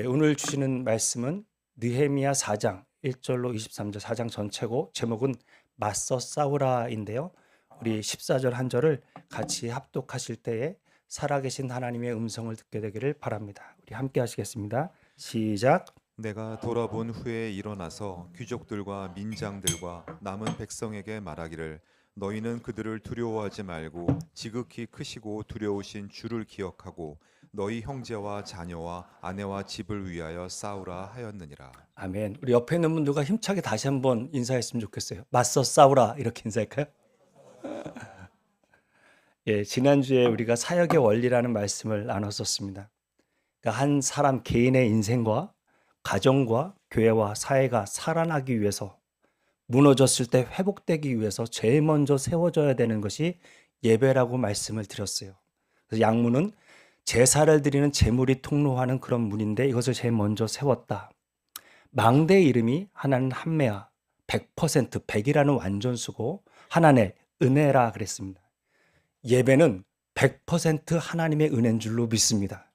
오늘 주시는 말씀은 느헤미야 4장 1절로 23절 4장 전체고 제목은 맞서 싸우라인데요. 우리 14절 한 절을 같이 합독하실 때에 살아계신 하나님의 음성을 듣게 되기를 바랍니다. 우리 함께 하시겠습니다. 시작. 내가 돌아본 후에 일어나서 귀족들과 민장들과 남은 백성에게 말하기를 너희는 그들을 두려워하지 말고 지극히 크시고 두려우신 주를 기억하고 너희 형제와 자녀와 아내와 집을 위하여 싸우라 하였느니라. 아멘. 우리 옆에 있는 분들과 힘차게 다시 한번 인사했으면 좋겠어요. 맞서 싸우라 이렇게 인사할까요? 지난주에 우리가 사역의 원리라는 말씀을 나눴었습니다. 그러니까 한 사람 개인의 인생과 가정과 교회와 사회가 살아나기 위해서 무너졌을 때 회복되기 위해서 제일 먼저 세워져야 되는 것이 예배라고 말씀을 드렸어요. 그래서 양문은 제사를 드리는 제물이 통로하는 그런 문인데 이것을 제일 먼저 세웠다. 망대의 이름이 하나는 한매야 100% 100이라는 완전수고 하나는 은혜라 그랬습니다. 예배는 100% 하나님의 은혜인 줄로 믿습니다.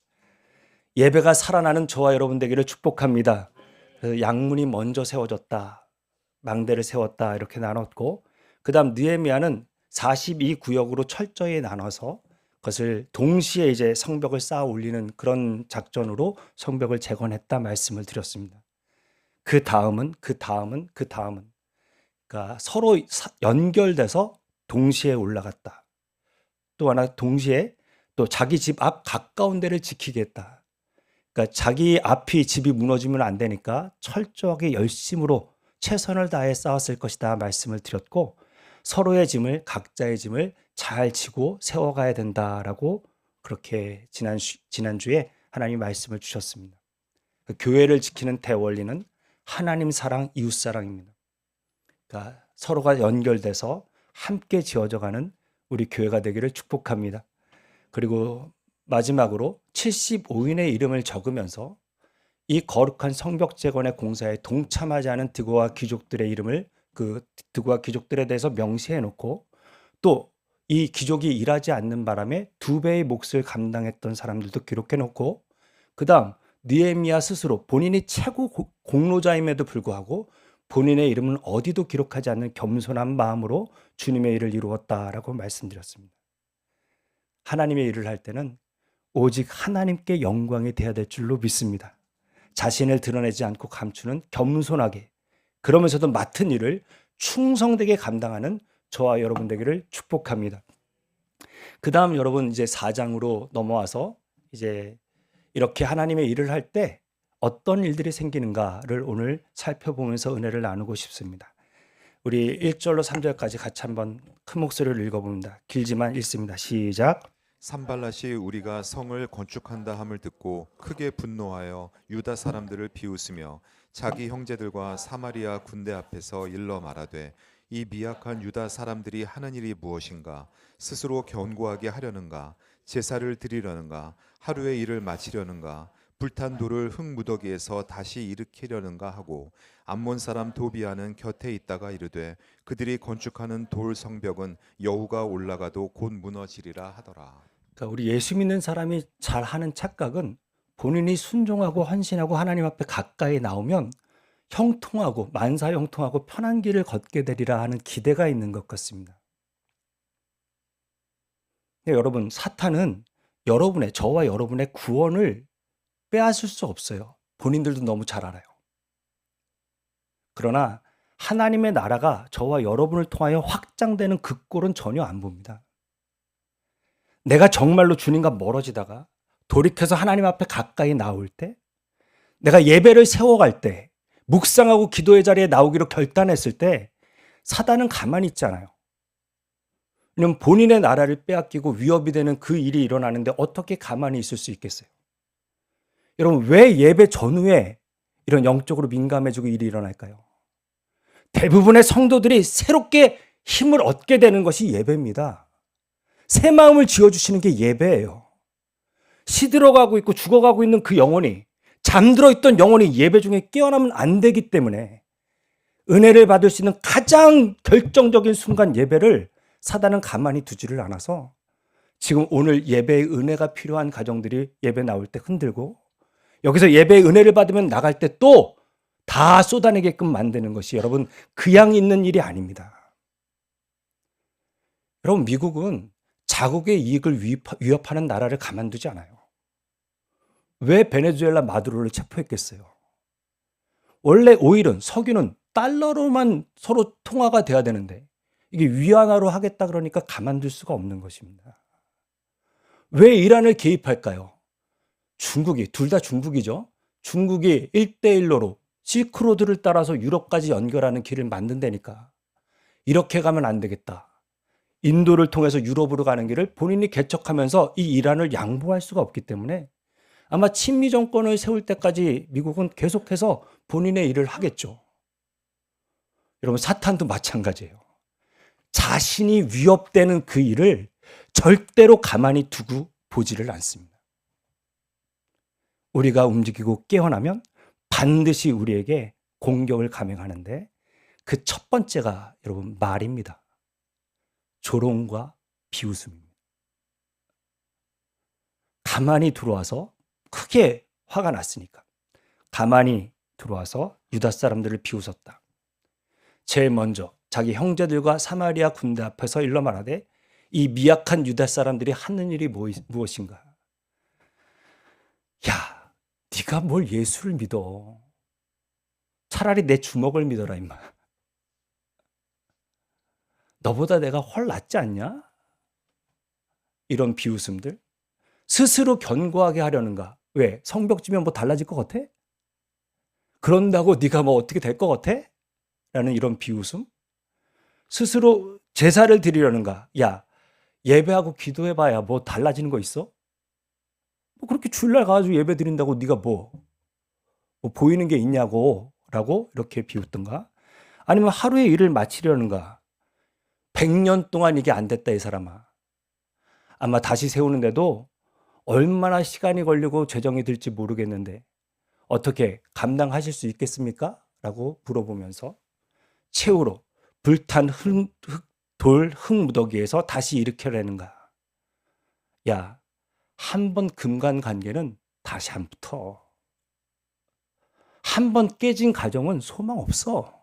예배가 살아나는 저와 여러분 되기를 축복합니다. 양문이 먼저 세워졌다. 망대를 세웠다 이렇게 나눴고 그 다음 느헤미야는 42구역으로 철저히 나눠서 그것을 동시에 이제 성벽을 쌓아 올리는 그런 작전으로 성벽을 재건했다 말씀을 드렸습니다. 그 다음은 그러니까 서로 연결돼서 동시에 올라갔다. 또 하나 동시에 또 자기 집 앞 가까운 데를 지키겠다. 그러니까 자기 앞이 집이 무너지면 안 되니까 철저하게 열심으로 최선을 다해 싸웠을 것이다 말씀을 드렸고 서로의 짐을 각자의 짐을 잘 지고 세워가야 된다라고 그렇게 지난주에 하나님 말씀을 주셨습니다. 그 교회를 지키는 대원리는 하나님 사랑, 이웃 사랑입니다. 그러니까 서로가 연결돼서 함께 지어져가는 우리 교회가 되기를 축복합니다. 그리고 마지막으로 75인의 이름을 적으면서 이 거룩한 성벽 재건의 공사에 동참하지 않은 드고와 귀족들의 이름을 그 드고와 귀족들에 대해서 명시해 놓고 또 이 귀족이 일하지 않는 바람에 2배의 몫을 감당했던 사람들도 기록해 놓고 그 다음 느헤미야 스스로 본인이 최고 공로자임에도 불구하고 본인의 이름은 어디도 기록하지 않는 겸손한 마음으로 주님의 일을 이루었다라고 말씀드렸습니다. 하나님의 일을 할 때는 오직 하나님께 영광이 돼야 될 줄로 믿습니다. 자신을 드러내지 않고 감추는 겸손하게 그러면서도 맡은 일을 충성되게 감당하는 저와 여러분 되기를 축복합니다. 그 다음 여러분 이제 4장으로 넘어와서 이제 이렇게 하나님의 일을 할 때 어떤 일들이 생기는가를 오늘 살펴보면서 은혜를 나누고 싶습니다. 우리 1절로 3절까지 같이 한번 큰 목소리를 읽어봅니다. 길지만 읽습니다. 시작. 산발랏이 우리가 성을 건축한다 함을 듣고 크게 분노하여 유다 사람들을 비웃으며 자기 형제들과 사마리아 군대 앞에서 일러 말하되 이 미약한 유다 사람들이 하는 일이 무엇인가? 스스로 견고하게 하려는가? 제사를 드리려는가? 하루의 일을 마치려는가? 불탄 돌을 흙무더기에서 다시 일으키려는가 하고 암몬 사람 도비아는 곁에 있다가 이르되 그들이 건축하는 돌 성벽은 여우가 올라가도 곧 무너지리라 하더라. 그러니까 우리 예수 믿는 사람이 잘 하는 착각은 본인이 순종하고 헌신하고 하나님 앞에 가까이 나오면 형통하고 만사 형통하고 편한 길을 걷게 되리라 하는 기대가 있는 것 같습니다. 여러분, 사탄은 저와 여러분의 구원을 빼앗을 수 없어요. 본인들도 너무 잘 알아요. 그러나 하나님의 나라가 저와 여러분을 통하여 확장되는 그 꼴은 전혀 안 봅니다. 내가 정말로 주님과 멀어지다가 돌이켜서 하나님 앞에 가까이 나올 때, 내가 예배를 세워갈 때, 묵상하고 기도의 자리에 나오기로 결단했을 때 사단은 가만히 있잖아요. 왜냐하면 본인의 나라를 빼앗기고 위협이 되는 그 일이 일어나는데 어떻게 가만히 있을 수 있겠어요? 여러분, 왜 예배 전후에 이런 영적으로 민감해지고 일이 일어날까요? 대부분의 성도들이 새롭게 힘을 얻게 되는 것이 예배입니다. 새 마음을 지어주시는 게 예배예요. 시들어가고 있고 죽어가고 있는 그 영혼이, 잠들어 있던 영혼이 예배 중에 깨어나면 안 되기 때문에 은혜를 받을 수 있는 가장 결정적인 순간 예배를 사단은 가만히 두지를 않아서 지금 오늘 예배의 은혜가 필요한 가정들이 예배 나올 때 흔들고 여기서 예배의 은혜를 받으면 나갈 때 또 다 쏟아내게끔 만드는 것이 여러분 그냥 있는 일이 아닙니다. 여러분 미국은 자국의 이익을 위협하는 나라를 가만두지 않아요. 왜 베네수엘라 마두로를 체포했겠어요? 원래 오일은 석유는 달러로만 서로 통화가 돼야 되는데 이게 위안화로 하겠다 그러니까 가만둘 수가 없는 것입니다. 왜 이란을 개입할까요? 중국이 둘 다 중국이죠. 중국이 1대1로로 실크로드를 따라서 유럽까지 연결하는 길을 만든다니까. 이렇게 가면 안 되겠다. 인도를 통해서 유럽으로 가는 길을 본인이 개척하면서 이 이란을 양보할 수가 없기 때문에 아마 친미 정권을 세울 때까지 미국은 계속해서 본인의 일을 하겠죠. 여러분 사탄도 마찬가지예요. 자신이 위협되는 그 일을 절대로 가만히 두고 보지를 않습니다. 우리가 움직이고 깨어나면 반드시 우리에게 공격을 감행하는데 그 첫 번째가 여러분 말입니다. 조롱과 비웃음입니다. 가만히 들어와서 크게 화가 났으니까 가만히 들어와서 유다 사람들을 비웃었다. 제일 먼저 자기 형제들과 사마리아 군대 앞에서 일러 말하되 이 미약한 유다 사람들이 하는 일이 무엇인가? 야, 네가 뭘 예수를 믿어? 차라리 내 주먹을 믿어라 임마. 너보다 내가 훨 낫지 않냐? 이런 비웃음들. 스스로 견고하게 하려는가? 왜? 성벽 지면 뭐 달라질 것 같아? 그런다고 네가 뭐 어떻게 될 것 같아? 라는 이런 비웃음. 스스로 제사를 드리려는가? 야, 예배하고 기도해봐야 뭐 달라지는 거 있어? 뭐 그렇게 주일날 가가지고 예배 드린다고 네가 뭐 보이는 게 있냐고 라고 이렇게 비웃던가? 아니면 하루의 일을 마치려는가? 100년 동안 이게 안 됐다 이 사람아. 아마 다시 세우는데도 얼마나 시간이 걸리고 재정이 들지 모르겠는데 어떻게 감당하실 수 있겠습니까? 라고 물어보면서 최후로 불탄 돌 흙무더기에서 다시 일으켜내는가? 야, 한 번 금간 관계는 다시 안 붙어. 한 번 깨진 가정은 소망 없어.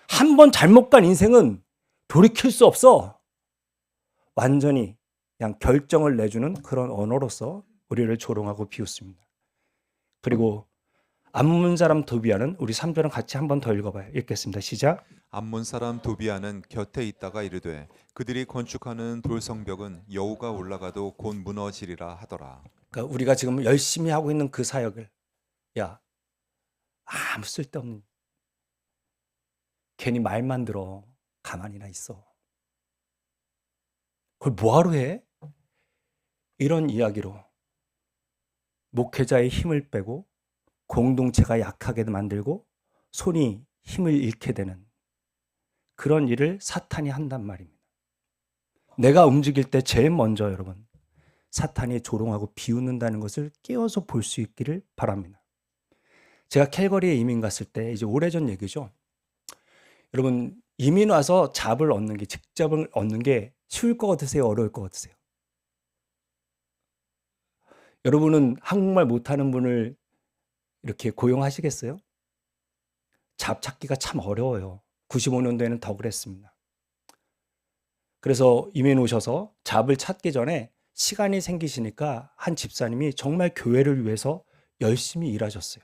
한 번 잘못 간 인생은 돌이킬 수 없어. 완전히 그냥 결정을 내주는 그런 언어로서 우리를 조롱하고 비웃습니다. 그리고 암몬 사람 도비아는 우리 3절은 같이 한 번 더 읽어봐요. 읽겠습니다. 시작. 암몬 사람 도비아는 곁에 있다가 이르되 그들이 건축하는 돌 성벽은 여우가 올라가도 곧 무너지리라 하더라. 그러니까 우리가 지금 열심히 하고 있는 그 사역을 야, 아무 쓸데없는 괜히 말만 들어. 가만히나 있어. 그걸 뭐하러 해? 이런 이야기로 목회자의 힘을 빼고 공동체가 약하게 만들고 손이 힘을 잃게 되는 그런 일을 사탄이 한단 말입니다. 내가 움직일 때 제일 먼저 여러분 사탄이 조롱하고 비웃는다는 것을 깨어서 볼 수 있기를 바랍니다. 제가 캘거리에 이민 갔을 때 이제 오래전 얘기죠. 여러분 이민 와서 잡을 얻는 게 직접을 얻는 게 쉬울 것 같으세요? 어려울 것 같으세요? 여러분은 한국말 못하는 분을 이렇게 고용하시겠어요? 잡 찾기가 참 어려워요. 95년도에는 더 그랬습니다. 그래서 이민 오셔서 잡을 찾기 전에 시간이 생기시니까 한 집사님이 정말 교회를 위해서 열심히 일하셨어요.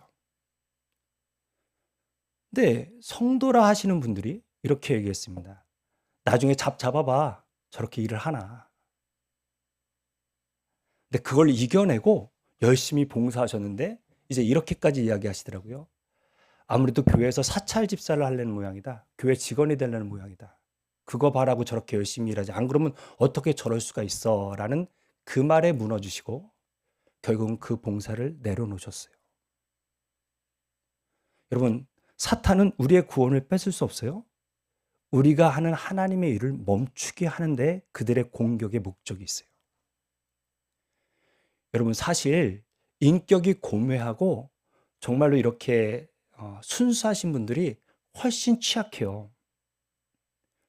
근데 성도라 하시는 분들이 이렇게 얘기했습니다. 나중에 잡 잡아봐. 저렇게 일을 하나. 근데 그걸 이겨내고 열심히 봉사하셨는데 이제 이렇게까지 이야기하시더라고요. 아무래도 교회에서 사찰 집사를 하려는 모양이다. 교회 직원이 되려는 모양이다. 그거 바라고 저렇게 열심히 일하지. 안 그러면 어떻게 저럴 수가 있어. 라는 그 말에 무너지시고 결국은 그 봉사를 내려놓으셨어요. 여러분, 사탄은 우리의 구원을 뺏을 수 없어요. 우리가 하는 하나님의 일을 멈추게 하는데 그들의 공격의 목적이 있어요. 여러분 사실 인격이 고매하고 정말로 이렇게 순수하신 분들이 훨씬 취약해요.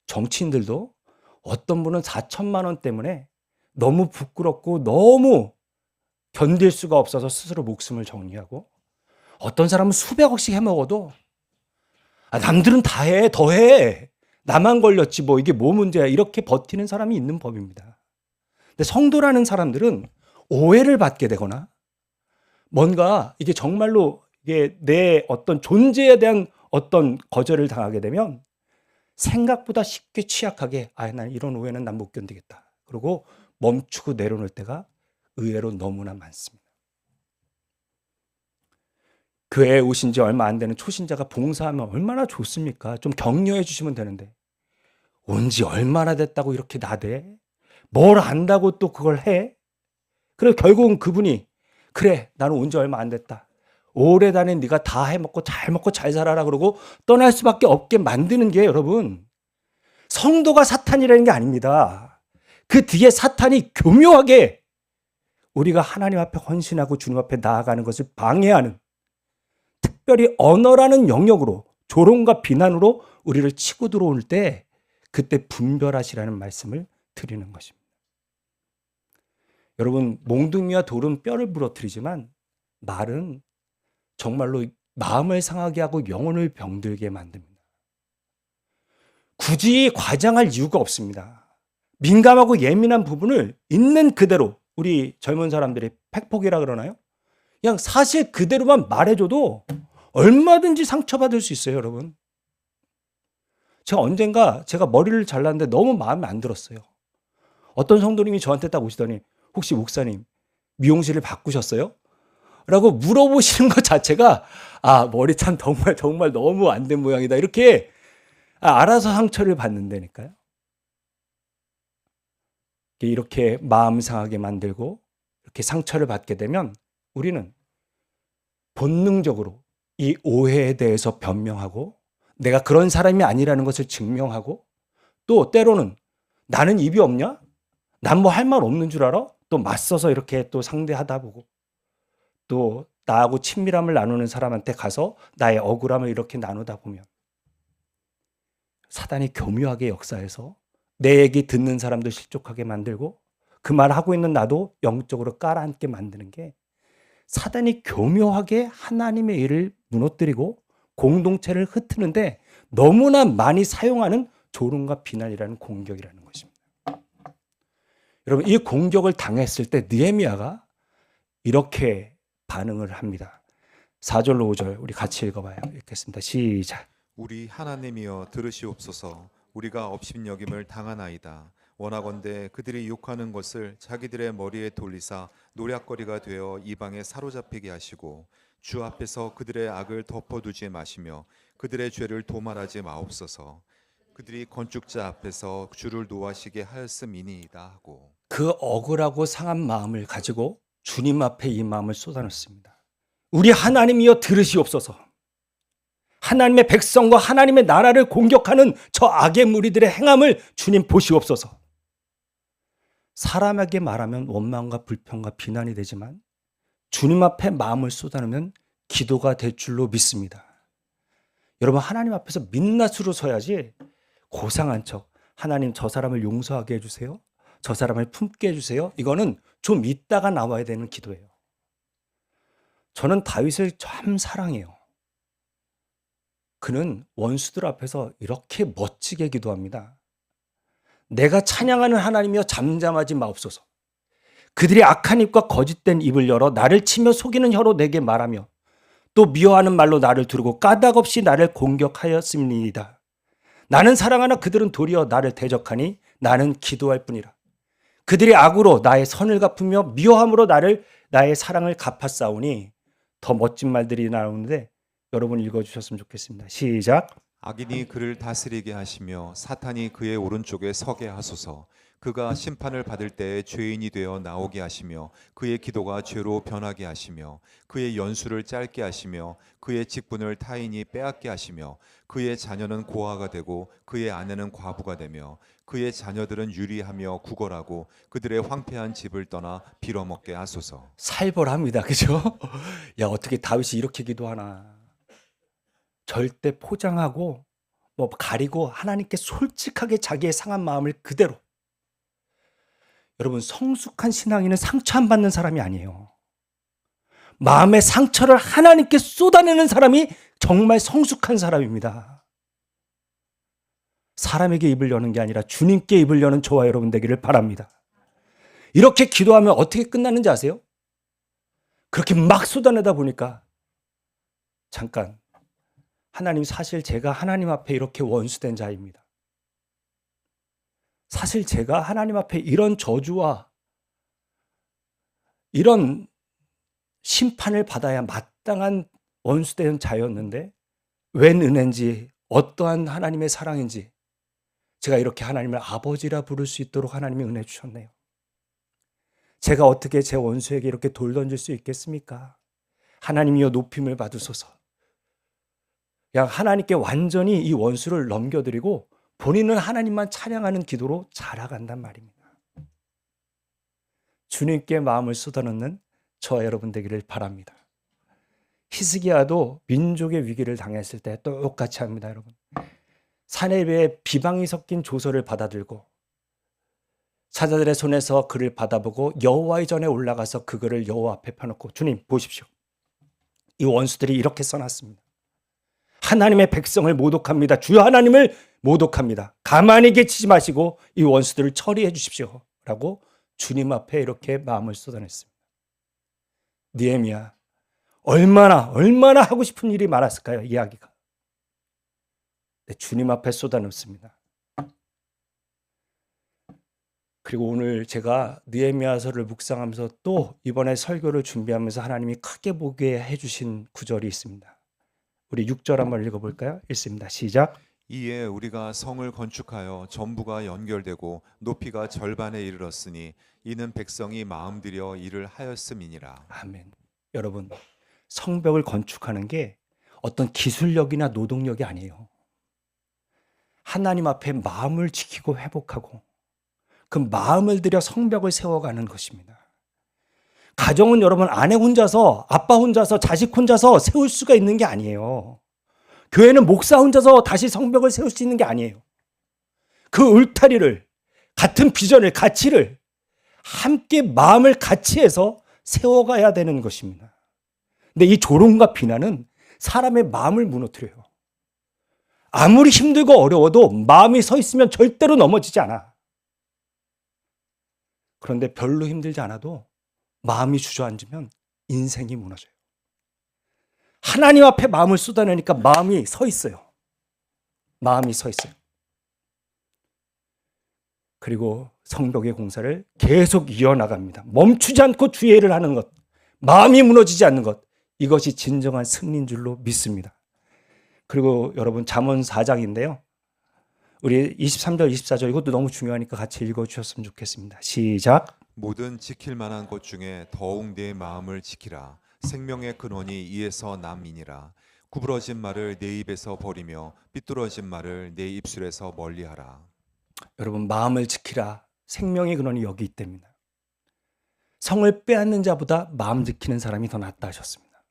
정치인들도 어떤 분은 4천만 원 때문에 너무 부끄럽고 너무 견딜 수가 없어서 스스로 목숨을 정리하고, 어떤 사람은 수백억씩 해먹어도 남들은 다 해, 더 해. 나만 걸렸지 뭐 이게 뭐 문제야. 이렇게 버티는 사람이 있는 법입니다. 근데 성도라는 사람들은 오해를 받게 되거나 뭔가 이게 정말로 이게 내 어떤 존재에 대한 어떤 거절을 당하게 되면 생각보다 쉽게 취약하게 난 이런 오해는 난 못 견디겠다. 그리고 멈추고 내려놓을 때가 의외로 너무나 많습니다. 교회에 오신 지 얼마 안 되는 초신자가 봉사하면 얼마나 좋습니까? 좀 격려해 주시면 되는데 온 지 얼마나 됐다고 이렇게 나대? 뭘 안다고 또 그걸 해? 그래 결국은 그분이 그래 나는 온 지 얼마 안 됐다. 오래 다닌 네가 다 해먹고 잘 살아라 그러고 떠날 수밖에 없게 만드는 게 여러분 성도가 사탄이라는 게 아닙니다. 그 뒤에 사탄이 교묘하게 우리가 하나님 앞에 헌신하고 주님 앞에 나아가는 것을 방해하는 특별히 언어라는 영역으로 조롱과 비난으로 우리를 치고 들어올 때 그때 분별하시라는 말씀을 드리는 것입니다. 여러분 몽둥이와 돌은 뼈를 부러뜨리지만 말은 정말로 마음을 상하게 하고 영혼을 병들게 만듭니다. 굳이 과장할 이유가 없습니다. 민감하고 예민한 부분을 있는 그대로 우리 젊은 사람들이 팩폭이라 그러나요? 그냥 사실 그대로만 말해줘도 얼마든지 상처받을 수 있어요, 여러분. 제가 언젠가 제가 머리를 잘랐는데 너무 마음에 안 들었어요. 어떤 성도님이 저한테 딱 오시더니 혹시 목사님 미용실을 바꾸셨어요? 라고 물어보시는 것 자체가 머리 참 정말 너무 안 된 모양이다. 이렇게 알아서 상처를 받는다니까요. 이렇게 마음 상하게 만들고 이렇게 상처를 받게 되면 우리는 본능적으로 이 오해에 대해서 변명하고 내가 그런 사람이 아니라는 것을 증명하고 또 때로는 나는 입이 없냐? 난 뭐 할 말 없는 줄 알아? 또 맞서서 이렇게 또 상대하다 보고 또 나하고 친밀함을 나누는 사람한테 가서 나의 억울함을 이렇게 나누다 보면 사단이 교묘하게 역사해서 내 얘기 듣는 사람도 실족하게 만들고 그 말 하고 있는 나도 영적으로 깔아앉게 만드는 게 사단이 교묘하게 하나님의 일을 무너뜨리고 공동체를 흩트는데 너무나 많이 사용하는 조롱과 비난이라는 공격이라는 것입니다. 여러분 이 공격을 당했을 때 느헤미야가 이렇게 반응을 합니다. 4절로 5절 우리 같이 읽어봐요. 읽겠습니다. 시작. 우리 하나님이여 들으시옵소서. 우리가 업신여김을 당하나이다. 원하건대 그들이 욕하는 것을 자기들의 머리에 돌리사 노략거리가 되어 이방에 사로잡히게 하시고 주 앞에서 그들의 악을 덮어두지 마시며 그들의 죄를 도말하지 마옵소서. 그들이 건축자 앞에서 주를 노하시게 하였음이니이다 하고. 그 억울하고 상한 마음을 가지고 주님 앞에 이 마음을 쏟아냈습니다. 우리 하나님이여 들으시옵소서. 하나님의 백성과 하나님의 나라를 공격하는 저 악의 무리들의 행함을 주님 보시옵소서. 사람에게 말하면 원망과 불평과 비난이 되지만 주님 앞에 마음을 쏟아내면 기도가 될 줄로 믿습니다. 여러분 하나님 앞에서 민낯으로 서야지 고상한 척 하나님 저 사람을 용서하게 해주세요. 저 사람을 품게 해주세요. 이거는 좀 있다가 나와야 되는 기도예요. 저는 다윗을 참 사랑해요. 그는 원수들 앞에서 이렇게 멋지게 기도합니다. 내가 찬양하는 하나님이여 잠잠하지 마옵소서. 그들이 악한 입과 거짓된 입을 열어 나를 치며 속이는 혀로 내게 말하며 또 미워하는 말로 나를 두르고 까닭없이 나를 공격하였음니이다. 나는 사랑하나 그들은 도리어 나를 대적하니 나는 기도할 뿐이라. 그들이 악으로 나의 선을 갚으며 미워함으로 나의 사랑을 갚았사오니. 더 멋진 말들이 나오는데 여러분 읽어주셨으면 좋겠습니다. 시작. 악인이 그를 다스리게 하시며 사탄이 그의 오른쪽에 서게 하소서. 그가 심판을 받을 때에 죄인이 되어 나오게 하시며 그의 기도가 죄로 변하게 하시며 그의 연수를 짧게 하시며 그의 직분을 타인이 빼앗게 하시며 그의 자녀는 고아가 되고 그의 아내는 과부가 되며 그의 자녀들은 유리하며 구걸하고 그들의 황폐한 집을 떠나 빌어먹게 하소서. 살벌합니다. 그죠? 야, 어떻게 다윗이 이렇게 기도하나. 절대 포장하고 가리고 하나님께 솔직하게 자기의 상한 마음을 그대로. 여러분 성숙한 신앙인은 상처 안 받는 사람이 아니에요. 마음의 상처를 하나님께 쏟아내는 사람이 정말 성숙한 사람입니다. 사람에게 입을 여는 게 아니라 주님께 입을 여는 저와 여러분 되기를 바랍니다. 이렇게 기도하면 어떻게 끝나는지 아세요? 그렇게 막 쏟아내다 보니까 잠깐, 하나님, 사실 제가 하나님 앞에 이렇게 원수된 자입니다. 사실 제가 하나님 앞에 이런 저주와 이런 심판을 받아야 마땅한 원수된 자였는데 웬 은혜인지 어떠한 하나님의 사랑인지 제가 이렇게 하나님을 아버지라 부를 수 있도록 하나님이 은혜 주셨네요. 제가 어떻게 제 원수에게 이렇게 돌 던질 수 있겠습니까? 하나님이여 높임을 받으소서. 그냥 하나님께 완전히 이 원수를 넘겨드리고 본인은 하나님만 찬양하는 기도로 자라간단 말입니다. 주님께 마음을 쏟아놓는 저와 여러분 되기를 바랍니다. 히스기야도 민족의 위기를 당했을 때 똑같이 합니다, 여러분. 사내배에 비방이 섞인 조서를 받아들고 사자들의 손에서 그를 받아보고 여호와의 전에 올라가서 그 글을 여호와 앞에 펴놓고, 주님 보십시오, 이 원수들이 이렇게 써놨습니다. 하나님의 백성을 모독합니다. 주여 하나님을 모독합니다. 가만히 계시지 마시고 이 원수들을 처리해 주십시오 라고 주님 앞에 이렇게 마음을 쏟아냈습니다. 느헤미야, 얼마나 하고 싶은 일이 많았을까요? 이야기가. 주님 앞에 쏟아놓습니다. 그리고 오늘 제가 느헤미야서를 묵상하면서 또 이번에 설교를 준비하면서 하나님이 크게 보게 해주신 구절이 있습니다. 우리 6절 한번 읽어볼까요? 읽습니다. 시작. 이에 우리가 성을 건축하여 전부가 연결되고 높이가 절반에 이르렀으니 이는 백성이 마음들여 일을 하였음이니라. 아멘. 여러분, 성벽을 건축하는 게 어떤 기술력이나 노동력이 아니에요. 하나님 앞에 마음을 지키고 회복하고 그 마음을 들여 성벽을 세워가는 것입니다. 가정은 여러분, 아내 혼자서, 아빠 혼자서, 자식 혼자서 세울 수가 있는 게 아니에요. 교회는 목사 혼자서 다시 성벽을 세울 수 있는 게 아니에요. 그 울타리를, 같은 비전을, 가치를 함께 마음을 같이 해서 세워가야 되는 것입니다. 근데 이 조롱과 비난은 사람의 마음을 무너뜨려요. 아무리 힘들고 어려워도 마음이 서 있으면 절대로 넘어지지 않아. 그런데 별로 힘들지 않아도 마음이 주저앉으면 인생이 무너져요. 하나님 앞에 마음을 쏟아내니까 마음이 서 있어요. 마음이 서 있어요. 그리고 성벽의 공사를 계속 이어나갑니다. 멈추지 않고 주의 일을 하는 것, 마음이 무너지지 않는 것, 이것이 진정한 승리인 줄로 믿습니다. 그리고 여러분, 잠언 4장인데요. 우리 23절, 24절 이것도 너무 중요하니까 같이 읽어주셨으면 좋겠습니다. 시작. 모든 지킬 만한 것 중에 더욱 내 마음을 지키라. 생명의 근원이 이에서 남이니라. 구부러진 말을 내 입에서 버리며 삐뚤어진 말을 내 입술에서 멀리하라. 여러분, 마음을 지키라. 생명의 근원이 여기 있답니다. 성을 빼앗는 자보다 마음 지키는 사람이 더 낫다 하셨습니다.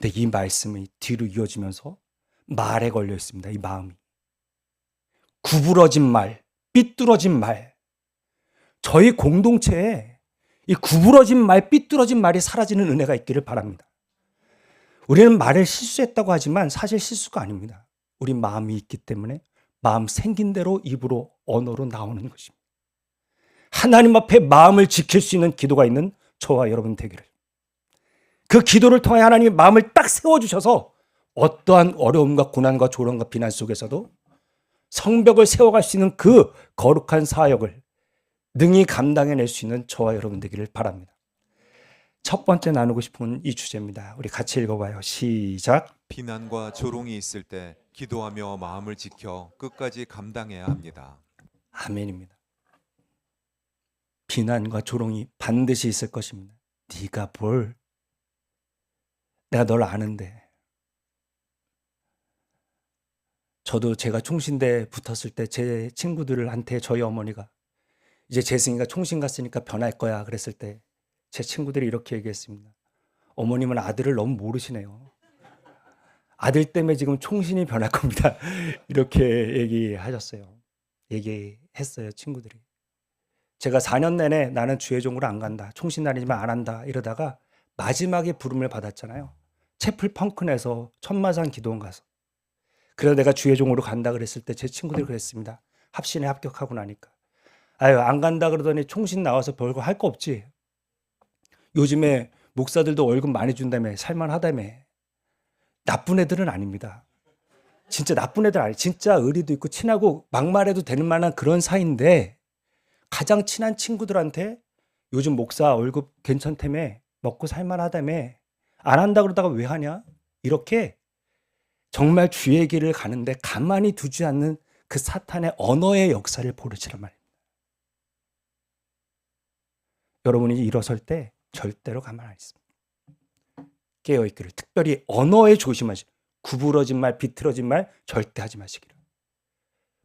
근데 이 말씀이 뒤로 이어지면서 말에 걸려 있습니다. 이 마음이. 구부러진 말, 삐뚤어진 말. 저희 공동체에 이 구부러진 말, 삐뚤어진 말이 사라지는 은혜가 있기를 바랍니다. 우리는 말을 실수했다고 하지만 사실 실수가 아닙니다. 우리 마음이 있기 때문에 마음 생긴 대로 입으로, 언어로 나오는 것입니다. 하나님 앞에 마음을 지킬 수 있는 기도가 있는 저와 여러분 되기를. 그 기도를 통해 하나님이 마음을 딱 세워주셔서 어떠한 어려움과 고난과 조롱과 비난 속에서도 성벽을 세워갈 수 있는 그 거룩한 사역을 능히 감당해낼 수 있는 저와 여러분 되기를 바랍니다. 첫 번째 나누고 싶은 이 주제입니다. 우리 같이 읽어봐요. 시작. 비난과 조롱이 있을 때 기도하며 마음을 지켜 끝까지 감당해야 합니다. 아멘입니다. 비난과 조롱이 반드시 있을 것입니다. 네가 뭘, 내가 널 아는데. 저도 제가 총신대에 붙었을 때 제 친구들한테 저희 어머니가 이제 재승이가 총신 갔으니까 변할 거야 그랬을 때 제 친구들이 이렇게 얘기했습니다. 어머님은 아들을 너무 모르시네요. 아들 때문에 지금 총신이 변할 겁니다. 이렇게 얘기하셨어요. 얘기했어요, 친구들이. 제가 4년 내내 나는 주의 종으로 안 간다, 총신 다니지만 안 한다 이러다가 마지막에 부름을 받았잖아요. 채플 펑크내서 천마산 기도원 가서. 그래서 내가 주의 종으로 간다 그랬을 때 제 친구들이 그랬습니다. 합신에 합격하고 나니까. 아유, 안 간다 그러더니 총신 나와서 별거 할 거 없지. 요즘에 목사들도 월급 많이 준다며, 살만하다며. 나쁜 애들은 아닙니다. 진짜 나쁜 애들 아니. 진짜 의리도 있고 친하고 막말해도 되는 만한 그런 사이인데, 가장 친한 친구들한테 요즘 목사 월급 괜찮다며, 먹고 살만하다며, 안 한다 그러다가 왜 하냐? 이렇게 정말 주의 길을 가는데 가만히 두지 않는 그 사탄의 언어의 역사를 보르치란 말입니다. 여러분이 일어설 때 절대로 가만 안 있습니다. 깨어있기를, 특별히 언어에 조심하시. 구부러진 말, 비틀어진 말 절대 하지 마시기를.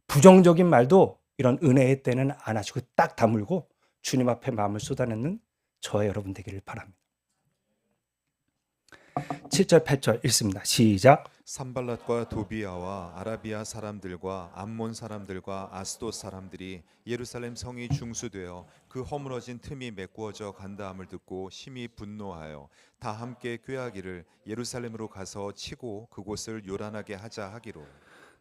부정적인 말도 이런 은혜의 때는 안 하시고 딱 다물고 주님 앞에 마음을 쏟아내는 저의 여러분 되기를 바랍니다. 7절 8절 읽습니다. 시작. 산발랏과 도비아와 아라비아 사람들과 암몬 사람들과 아스돗 사람들이 예루살렘 성이 중수되어 그 허물어진 틈이 메꾸어져 간다함을 듣고 심히 분노하여 다 함께 꾀하기를 예루살렘으로 가서 치고 그곳을 요란하게 하자 하기로.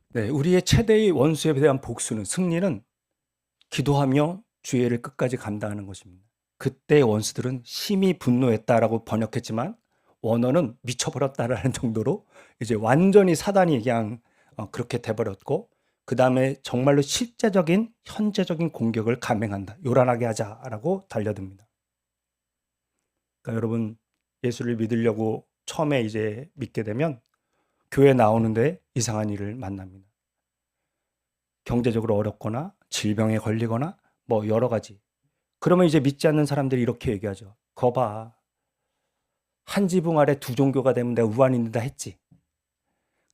네, 우리의 최대의 원수에 대한 복수는, 승리는 기도하며 주의를 끝까지 감당하는 것입니다. 그때 원수들은 심히 분노했다라고 번역했지만 원어는 미쳐버렸다라는 정도로 이제 완전히 사단이 그냥 그렇게 돼버렸고, 그 다음에 정말로 실제적인 현재적인 공격을 감행한다. 요란하게 하자라고 달려듭니다. 그러니까 여러분, 예수를 믿으려고 처음에 이제 믿게 되면 교회 나오는데 이상한 일을 만납니다. 경제적으로 어렵거나 질병에 걸리거나 뭐 여러 가지. 그러면 이제 믿지 않는 사람들이 이렇게 얘기하죠. 거 봐. 한 지붕 아래 두 종교가 되면 내가 우환입니다 했지.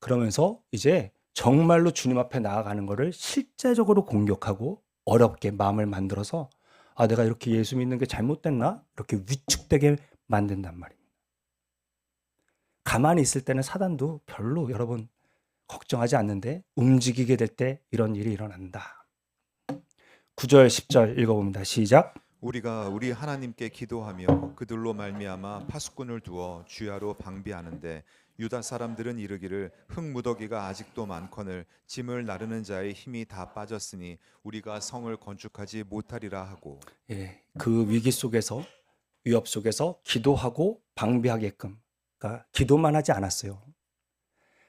그러면서 이제 정말로 주님 앞에 나아가는 것을 실제적으로 공격하고 어렵게 마음을 만들어서, 아, 내가 이렇게 예수 믿는 게 잘못됐나? 이렇게 위축되게 만든단 말입니다. 가만히 있을 때는 사단도 별로 여러분 걱정하지 않는데 움직이게 될 때 이런 일이 일어난다. 9절 10절 읽어봅니다. 시작. 우리가 우리 하나님께 기도하며 그들로 말미암아 파수꾼을 두어 주야로 방비하는데 유다 사람들은 이르기를 흙무더기가 아직도 많거늘 짐을 나르는 자의 힘이 다 빠졌으니 우리가 성을 건축하지 못하리라 하고. 예, 그 위기 속에서, 위협 속에서 기도하고 방비하게끔, 그러니까 기도만 하지 않았어요.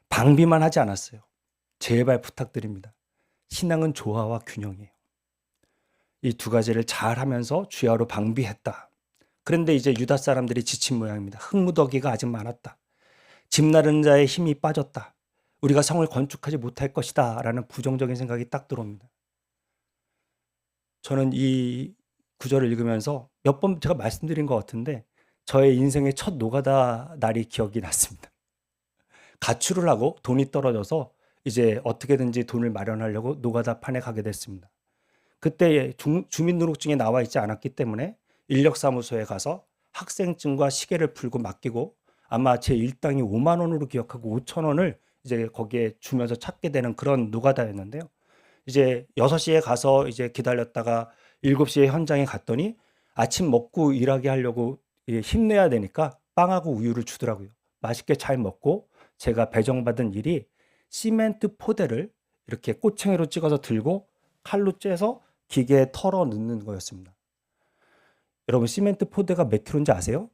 방비만 하지 않았어요. 제발 부탁드립니다. 신앙은 조화와 균형이에요. 이 두 가지를 잘 하면서 주야로 방비했다. 그런데 이제 유다 사람들이 지친 모양입니다. 흙무더기가 아직 많았다. 집 나르는 자의 힘이 빠졌다. 우리가 성을 건축하지 못할 것이다 라는 부정적인 생각이 딱 들어옵니다. 저는 이 구절을 읽으면서 몇 번 제가 말씀드린 것 같은데 저의 인생의 첫 노가다 날이 기억이 났습니다. 가출을 하고 돈이 떨어져서 이제 어떻게든지 돈을 마련하려고 노가다판에 가게 됐습니다. 그때 주민등록증에 나와 있지 않았기 때문에 인력사무소에 가서 학생증과 시계를 풀고 맡기고, 아마 제 일당이 5만 원으로 기억하고 5천 원을 이제 거기에 주면서 찾게 되는 그런 노가다였는데요. 이제 6시에 가서 이제 기다렸다가 7시에 현장에 갔더니 아침 먹고 일하게 하려고 힘내야 되니까 빵하고 우유를 주더라고요. 맛있게 잘 먹고 제가 배정받은 일이 시멘트 포대를 이렇게 꼬챙이로 찍어서 들고 칼로 째서 기계에 털어 넣는 거였습니다. 여러분, 시멘트 포대가 몇 킬로인지 아세요?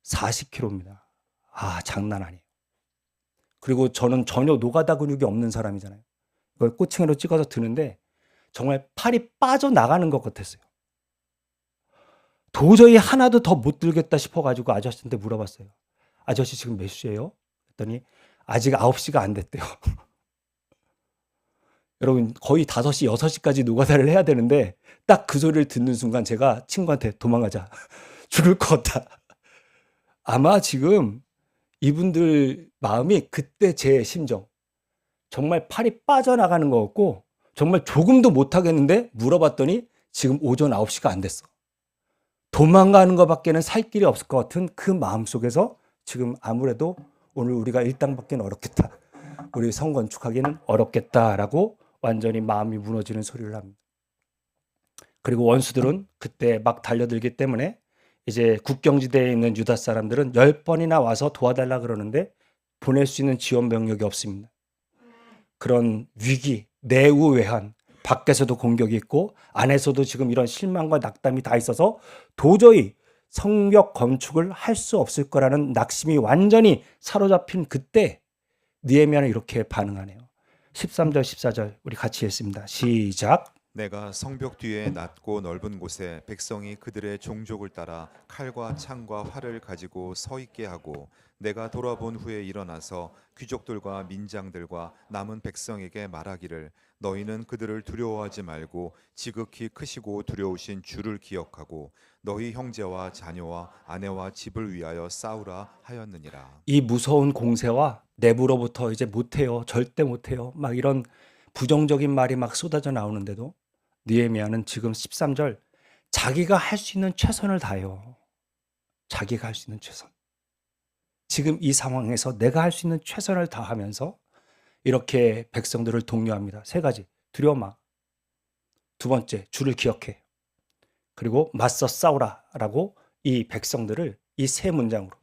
40킬로입니다. 아, 장난 아니에요. 그리고 저는 전혀 노가다 근육이 없는 사람이잖아요. 이걸 꼬챙이로 찍어서 드는데 정말 팔이 빠져나가는 것 같았어요. 도저히 하나도 더 못 들겠다 싶어가지고 아저씨한테 물어봤어요. 아저씨 지금 몇 시예요? 그랬더니 아직 9시가 안 됐대요. 여러분, 거의 5시, 6시까지 노가다를 해야 되는데 딱 그 소리를 듣는 순간 제가 친구한테 도망가자. 죽을 것 같다. 아마 지금 이분들 마음이 그때 제 심정. 정말 팔이 빠져나가는 것 같고 정말 조금도 못하겠는데 물어봤더니 지금 오전 9시가 안 됐어. 도망가는 것밖에는 살 길이 없을 것 같은 그 마음속에서 지금 아무래도 오늘 우리가 일당 받기는 어렵겠다. 우리 성 건축하기는 어렵겠다라고 완전히 마음이 무너지는 소리를 합니다. 그리고 원수들은 그때 막 달려들기 때문에 이제 국경지대에 있는 유다 사람들은 10번이나 와서 도와달라 그러는데 보낼 수 있는 지원 병력이 없습니다. 그런 위기, 내우외환, 밖에서도 공격이 있고 안에서도 지금 이런 실망과 낙담이 다 있어서 도저히 성벽 건축을 할 수 없을 거라는 낙심이 완전히 사로잡힌 그때 느헤미야는 이렇게 반응하네요. 13절 14절 우리 같이 읽습니다. 시작. 내가 성벽 뒤에 낮고 넓은 곳에 백성이 그들의 종족을 따라 칼과 창과 활을 가지고 서 있게 하고 내가 돌아본 후에 일어나서 귀족들과 민장들과 남은 백성에게 말하기를 너희는 그들을 두려워하지 말고 지극히 크시고 두려우신 주를 기억하고 너희 형제와 자녀와 아내와 집을 위하여 싸우라 하였느니라. 이 무서운 공세와 내부로부터 이제 못해요. 절대 못해요. 막 이런 부정적인 말이 막 쏟아져 나오는데도 느헤미야는 지금 13절 자기가 할 수 있는 최선을 다해요. 자기가 할 수 있는 최선. 지금 이 상황에서 내가 할 수 있는 최선을 다하면서 이렇게 백성들을 독려합니다. 세 가지. 두려워 마. 두 번째, 주를 기억해. 그리고 맞서 싸우라라고 이 백성들을 이 세 문장으로.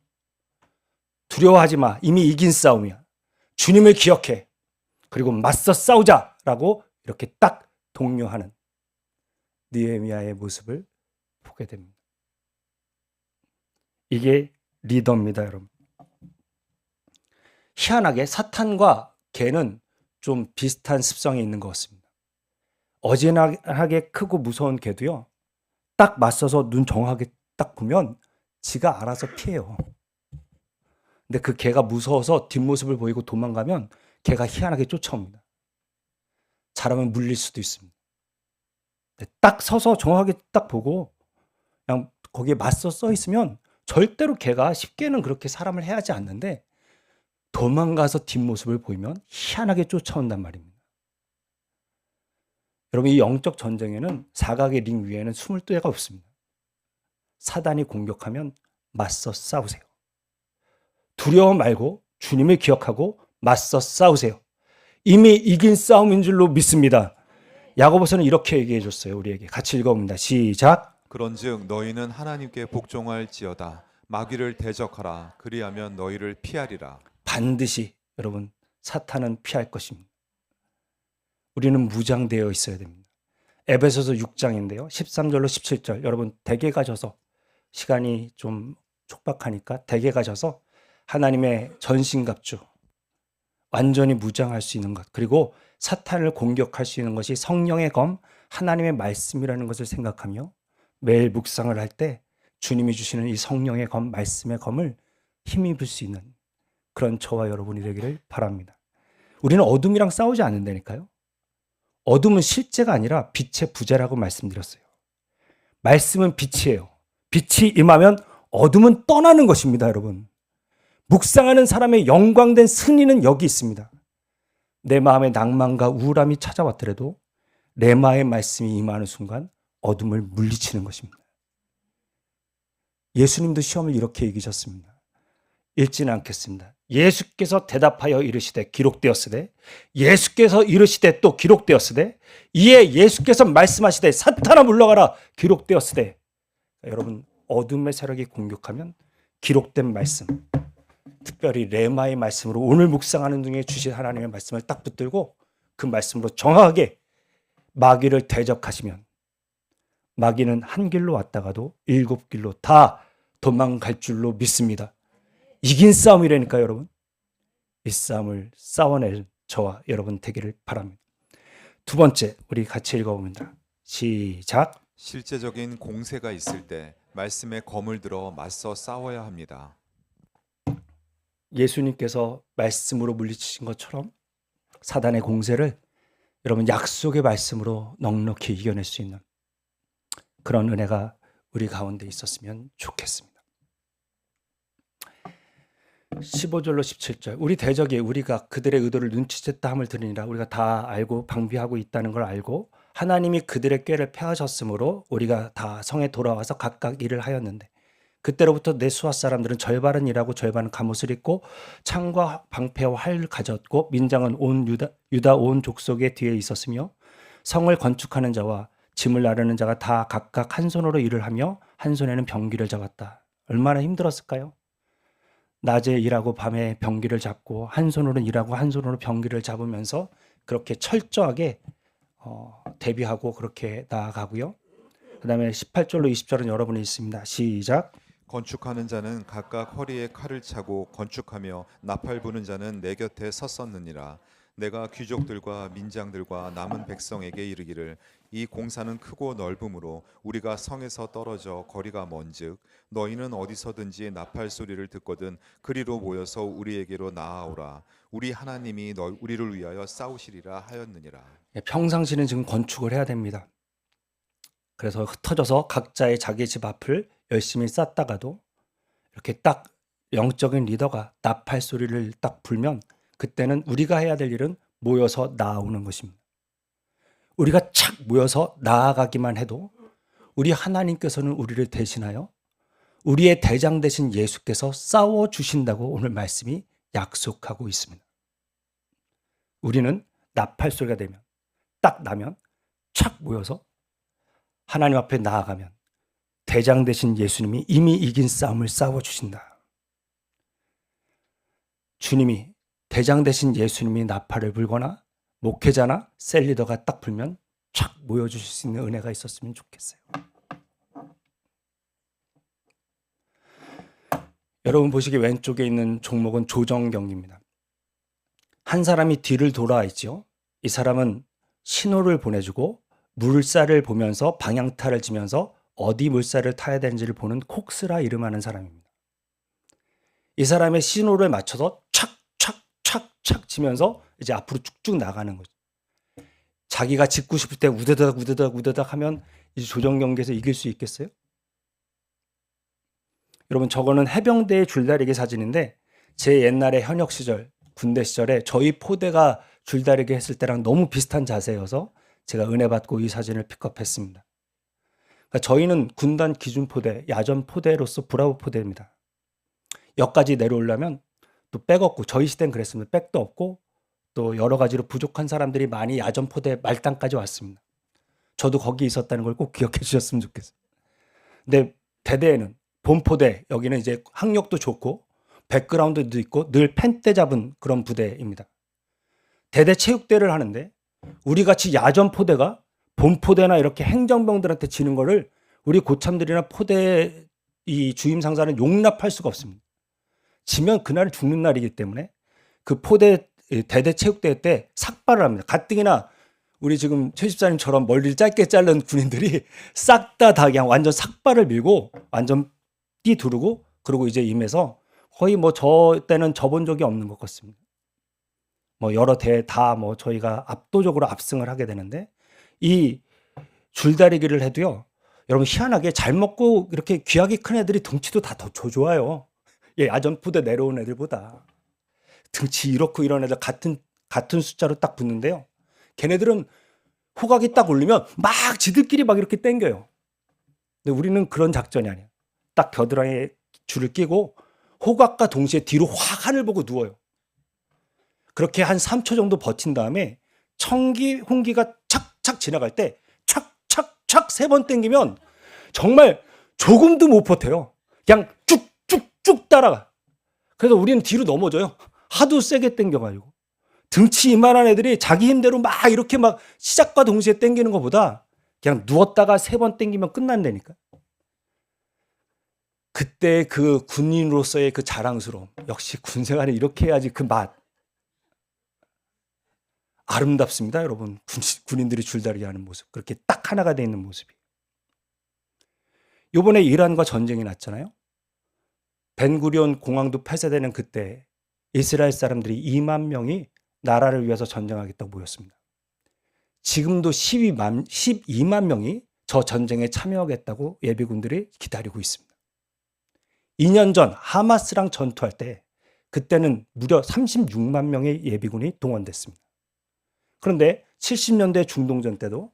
두려워하지 마. 이미 이긴 싸움이야. 주님을 기억해. 그리고 맞서 싸우자라고 이렇게 딱 독려하는 느헤미야의 모습을 보게 됩니다. 이게 리더입니다, 여러분. 희한하게 사탄과 개는 좀 비슷한 습성이 있는 것 같습니다. 어지간하게 크고 무서운 개도요, 딱 맞서서 눈 정확하게 딱 보면 지가 알아서 피해요. 근데 그 개가 무서워서 뒷모습을 보이고 도망가면 개가 희한하게 쫓아옵니다. 잘하면 물릴 수도 있습니다. 딱 서서 정확하게 딱 보고 그냥 거기에 맞서 써 있으면 절대로 개가 쉽게는 그렇게 사람을 해하지 않는데 도망가서 뒷모습을 보이면 희한하게 쫓아온단 말입니다. 여러분, 이 영적 전쟁에는 사각의 링 위에는 숨을 데가 없습니다. 사단이 공격하면 맞서 싸우세요. 두려워 말고 주님을 기억하고 맞서 싸우세요. 이미 이긴 싸움인 줄로 믿습니다. 야고보서는 이렇게 얘기해 줬어요. 우리에게 같이 읽어봅니다. 시작. 그런즉 너희는 하나님께 복종할지어다 마귀를 대적하라 그리하면 너희를 피하리라. 반드시 여러분 사탄은 피할 것입니다. 우리는 무장되어 있어야 됩니다. 에베소서 6장인데요. 13절로 17절 여러분 댁에 가셔서 시간이 좀 촉박하니까 댁에 가셔서 하나님의 전신갑주 완전히 무장할 수 있는 것 그리고 사탄을 공격할 수 있는 것이 성령의 검 하나님의 말씀이라는 것을 생각하며 매일 묵상을 할 때 주님이 주시는 이 성령의 검 말씀의 검을 힘입을 수 있는 그런 저와 여러분이 되기를 바랍니다. 우리는 어둠이랑 싸우지 않는다니까요. 어둠은 실제가 아니라 빛의 부재라고 말씀드렸어요. 말씀은 빛이에요. 빛이 임하면 어둠은 떠나는 것입니다, 여러분. 묵상하는 사람의 영광된 승리는 여기 있습니다. 내 마음에 낭만과 우울함이 찾아왔더라도 레마의 말씀이 임하는 순간 어둠을 물리치는 것입니다. 예수님도 시험을 이렇게 이기셨습니다. 읽지는 않겠습니다. 예수께서 대답하여 이르시되 기록되었으되 예수께서 이르시되 또 기록되었으되 이에 예수께서 말씀하시되 사탄아 물러가라 기록되었으되. 여러분 어둠의 세력이 공격하면 기록된 말씀 특별히 레마의 말씀으로 오늘 묵상하는 중에 주신 하나님의 말씀을 딱 붙들고 그 말씀으로 정확하게 마귀를 대적하시면 마귀는 한 길로 왔다가도 7길로 다 도망갈 줄로 믿습니다. 이긴 싸움이라니까요, 여러분. 이 싸움을 싸워낼 저와 여러분 되기를 바랍니다. 두 번째, 우리 같이 읽어봅니다. 시작. 실제적인 공세가 있을 때 말씀의 검을 들어 맞서 싸워야 합니다. 예수님께서 말씀으로 물리치신 것처럼 사단의 공세를 여러분 약속의 말씀으로 넉넉히 이겨낼 수 있는 그런 은혜가 우리 가운데 있었으면 좋겠습니다. 15절로 17절 우리 대적이 우리가 그들의 의도를 눈치챘다 함을 들으니라. 우리가 다 알고 방비하고 있다는 걸 알고 하나님이 그들의 꾀를 폐하셨으므로 우리가 다 성에 돌아와서 각각 일을 하였는데 그때로부터 내 수하 사람들은 절반은 일하고 절반은 갑옷을 입고 창과 방패와 활을 가졌고 민장은 온 유다 온 족속의 뒤에 있었으며 성을 건축하는 자와 짐을 나르는 자가 다 각각 한 손으로 일을 하며 한 손에는 병기를 잡았다. 얼마나 힘들었을까요? 낮에 일하고 밤에 병기를 잡고 한 손으로 일하고 한 손으로 병기를 잡으면서 그렇게 철저하게 대비하고 그렇게 나아가고요. 그 다음에 18절로 20절은 여러분이 있습니다. 시작. 건축하는 자는 각각 허리에 칼을 차고 건축하며 나팔 부는 자는 내 곁에 섰었느니라. 내가 귀족들과 민장들과 남은 백성에게 이르기를 이 공사는 크고 넓으므로 우리가 성에서 떨어져 거리가 먼즉 너희는 어디서든지 나팔 소리를 듣거든 그리로 모여서 우리에게로 나아오라. 우리 하나님이 우리를 위하여 싸우시리라 하였느니라. 평상시는 지금 건축을 해야 됩니다. 그래서 흩어져서 각자의 자기 집 앞을 열심히 쌓다가도 이렇게 딱 영적인 리더가 나팔 소리를 딱 불면 그때는 우리가 해야 될 일은 모여서 나아오는 것입니다. 우리가 착 모여서 나아가기만 해도 우리 하나님께서는 우리를 대신하여 우리의 대장 되신 예수께서 싸워주신다고 오늘 말씀이 약속하고 있습니다. 우리는 나팔 소리가 되면 딱 나면 착 모여서 하나님 앞에 나아가면 대장 되신 예수님이 이미 이긴 싸움을 싸워주신다. 주님이 대장 되신 예수님이 나팔을 불거나 목회자나 셀리더가 딱 불면 착 모여주실 수 있는 은혜가 있었으면 좋겠어요. 여러분 보시기 왼쪽에 있는 종목은 조정경입니다. 한 사람이 뒤를 돌아 있죠. 이 사람은 신호를 보내주고 물살을 보면서 방향타를 지면서 어디 물살을 타야 되는지를 보는 콕스라 이름하는 사람입니다. 이 사람의 신호를 맞춰서 착착착착 치면서 이제 앞으로 쭉쭉 나가는 거죠. 자기가 짚고 싶을 때 우드닥 하면 이제 조정경기에서 이길 수 있겠어요? 여러분 저거는 해병대의 줄다리기 사진인데 제 옛날에 현역 시절 군대 시절에 저희 포대가 줄다리기 했을 때랑 너무 비슷한 자세여서 제가 은혜 받고 이 사진을 픽업했습니다. 그러니까 저희는 군단 기준 포대, 야전 포대로서 브라보 포대입니다. 역까지 내려오려면 또 백 없고 저희 시대는 그랬습니다. 백도 없고 또 여러 가지로 부족한 사람들이 많이 야전 포대 말단까지 왔습니다. 저도 거기 있었다는 걸 꼭 기억해 주셨으면 좋겠어요. 근데 대대에는 본포대 여기는 이제 학력도 좋고 백그라운드도 있고 늘 펜대 잡은 그런 부대입니다. 대대 체육대를 하는데 우리 같이 야전 포대가 본포대나 이렇게 행정병들한테 지는 거를 우리 고참들이나 포대 이 주임 상사는 용납할 수가 없습니다. 지면 그날 죽는 날이기 때문에 그 포대 대대 체육대회 때 삭발을 합니다. 가뜩이나 우리 지금 최 집사님처럼 머리를 짧게 자른 군인들이 싹 다 그냥 완전 삭발을 밀고 완전 뛰두르고 그리고 이제 임해서 거의 뭐 저 때는 접은 적이 없는 것 같습니다. 뭐 여러 대회 다 뭐 저희가 압도적으로 압승을 하게 되는데 이 줄다리기를 해도요. 여러분 희한하게 잘 먹고 이렇게 귀하게 큰 애들이 덩치도 다 더 좋아요. 예, 야전부대 내려온 애들보다. 등치 이렇고 이런 애들 같은 숫자로 딱 붙는데요. 걔네들은 호각이 딱 올리면 막 지들끼리 막 이렇게 땡겨요. 근데 우리는 그런 작전이 아니에요. 딱 겨드랑이에 줄을 끼고 호각과 동시에 뒤로 확 하늘 보고 누워요. 그렇게 한 3초 정도 버틴 다음에 청기, 홍기가 착착 지나갈 때 착착착 3번 땡기면 정말 조금도 못 버텨요. 그냥 쭉쭉쭉 따라가. 그래서 우리는 뒤로 넘어져요. 하도 세게 땡겨가지고. 등치 이만한 애들이 자기 힘대로 막 이렇게 막 시작과 동시에 땡기는 것보다 그냥 누웠다가 3번 땡기면 끝난다니까. 그때 그 군인으로서의 그 자랑스러움. 역시 군생활을 이렇게 해야지 그 맛. 아름답습니다, 여러분. 군인들이 줄다리기 하는 모습. 그렇게 딱 하나가 돼 있는 모습이. 요번에 이란과 전쟁이 났잖아요. 벤구리온 공항도 폐쇄되는 그때 이스라엘 사람들이 2만 명이 나라를 위해서 전쟁하겠다고 모였습니다. 지금도 12만 명이 저 전쟁에 참여하겠다고 예비군들이 기다리고 있습니다. 2년 전 하마스랑 전투할 때 그때는 무려 36만 명의 예비군이 동원됐습니다. 그런데 70년대 중동전 때도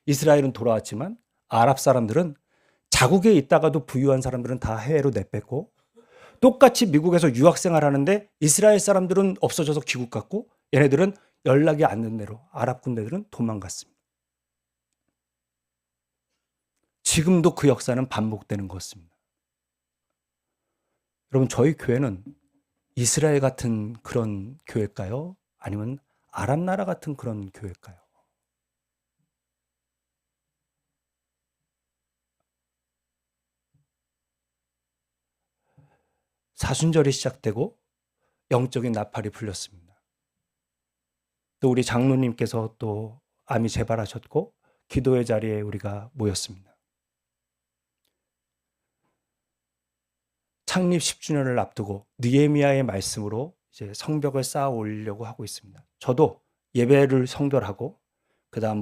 이스라엘은 돌아왔지만 아랍 사람들은 자국에 있다가도 부유한 사람들은 다 해외로 내뺐고 똑같이 미국에서 유학생활 하는데 이스라엘 사람들은 없어져서 귀국 갔고 얘네들은 연락이 안 된 대로 아랍 군대들은 도망갔습니다. 지금도 그 역사는 반복되는 것입니다. 여러분, 저희 교회는 이스라엘 같은 그런 교회일까요? 아니면 아랍 나라 같은 그런 교회일까요? 사순절이 시작되고 영적인 나팔이 불렸습니다. 또 우리 장로님께서 또 암이 재발하셨고 기도의 자리에 우리가 모였습니다. 창립 10주년을 앞두고 느헤미야의 말씀으로 이제 성벽을 쌓아 올리려고 하고 있습니다. 저도 예배를 성결하고 그다음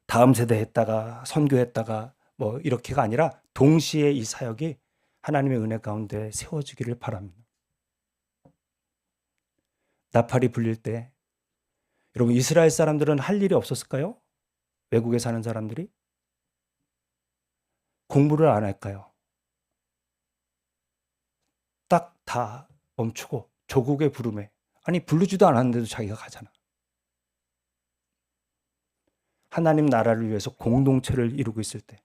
다음 세대 했다가 선교했다가 이렇게가 아니라 동시에 이 사역이 하나님의 은혜 가운데 세워지기를 바랍니다. 나팔이 불릴 때 여러분, 이스라엘 사람들은 할 일이 없었을까요? 외국에 사는 사람들이 공부를 안 할까요? 딱 다 멈추고 조국의 부름에, 아니 부르지도 않았는데도 자기가 가잖아. 하나님 나라를 위해서 공동체를 이루고 있을 때,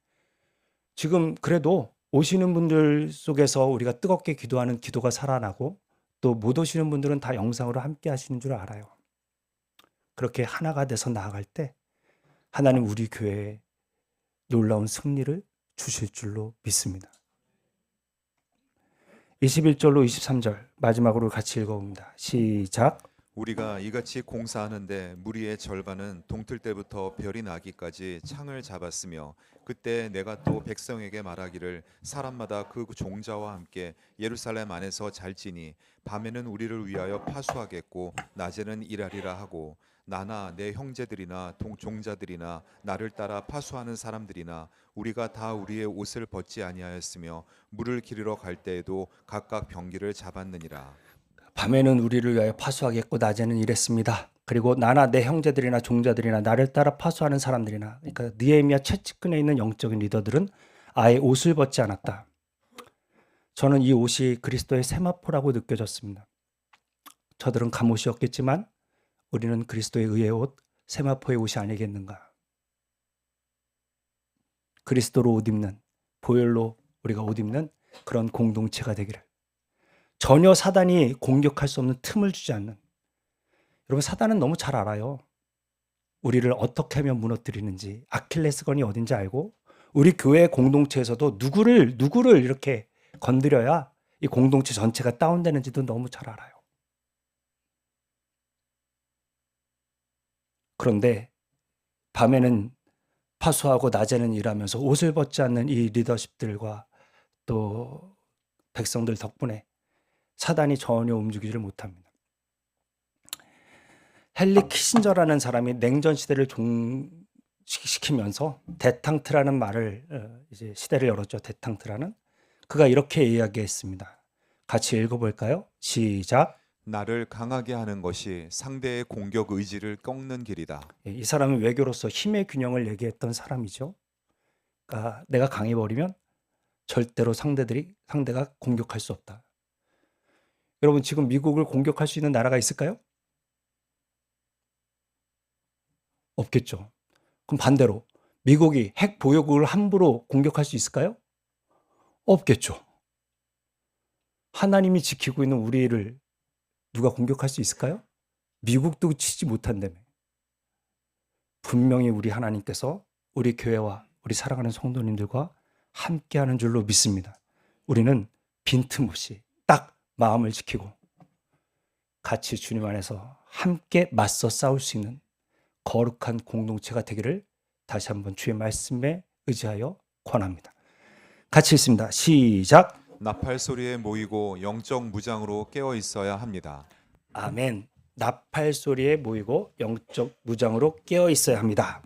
지금 그래도 오시는 분들 속에서 우리가 뜨겁게 기도하는 기도가 살아나고 또 못 오시는 분들은 다 영상으로 함께 하시는 줄 알아요. 그렇게 하나가 돼서 나아갈 때 하나님 우리 교회에 놀라운 승리를 주실 줄로 믿습니다. 21절로 23절 마지막으로 같이 읽어봅니다. 시작. 우리가 이같이 공사하는데 무리의 절반은 동틀 때부터 별이 나기까지 창을 잡았으며 그때 내가 또 백성에게 말하기를 사람마다 그 종자와 함께 예루살렘 안에서 잘지니 밤에는 우리를 위하여 파수하겠고 낮에는 일하리라 하고 나나 내 형제들이나 종자들이나 나를 따라 파수하는 사람들이나 우리가 다 우리의 옷을 벗지 아니하였으며 물을 기르러 갈 때에도 각각 병기를 잡았느니라. 밤에는 우리를 위하여 파수하겠고 낮에는 일했습니다. 그리고 나나 내 형제들이나 종자들이나 나를 따라 파수하는 사람들이나, 그러니까 느헤미야 채찍근에 있는 영적인 리더들은 아예 옷을 벗지 않았다. 저는 이 옷이 그리스도의 세마포라고 느껴졌습니다. 저들은 갑옷이었겠지만 우리는 그리스도의 의의 옷, 세마포의 옷이 아니겠는가. 그리스도로 옷 입는, 보혈로 우리가 옷 입는 그런 공동체가 되기를. 전혀 사단이 공격할 수 없는 틈을 주지 않는. 여러분, 사단은 너무 잘 알아요. 우리를 어떻게 하면 무너뜨리는지, 아킬레스건이 어딘지 알고, 우리 교회 공동체에서도 누구를 이렇게 건드려야 이 공동체 전체가 다운되는지도 너무 잘 알아요. 그런데 밤에는 파수하고 낮에는 일하면서 옷을 벗지 않는 이 리더십들과 또 백성들 덕분에 사단이 전혀 움직이지를 못합니다. 헨리 키신저라는 사람이 냉전 시대를 종식시키면서 데탕트라는 말을 이제 시대를 열었죠. 데탕트라는. 그가 이렇게 이야기했습니다. 같이 읽어볼까요? 시작. 나를 강하게 하는 것이 상대의 공격 의지를 꺾는 길이다. 이 사람은 외교로서 힘의 균형을 얘기했던 사람이죠. 그러니까 내가 강해버리면 절대로 상대가 공격할 수 없다. 여러분, 지금 미국을 공격할 수 있는 나라가 있을까요? 없겠죠. 그럼 반대로 미국이 핵 보유국을 함부로 공격할 수 있을까요? 없겠죠. 하나님이 지키고 있는 우리를 누가 공격할 수 있을까요? 미국도 치지 못한다며. 분명히 우리 하나님께서 우리 교회와 우리 사랑하는 성도님들과 함께하는 줄로 믿습니다. 우리는 빈틈없이 딱 마음을 지키고 같이 주님 안에서 함께 맞서 싸울 수 있는 거룩한 공동체가 되기를 다시 한번 주의 말씀에 의지하여 권합니다. 같이 읽습니다. 시작. 나팔 소리에 모이고 영적 무장으로 깨어 있어야 합니다. 아멘. 나팔 소리에 모이고 영적 무장으로 깨어 있어야 합니다.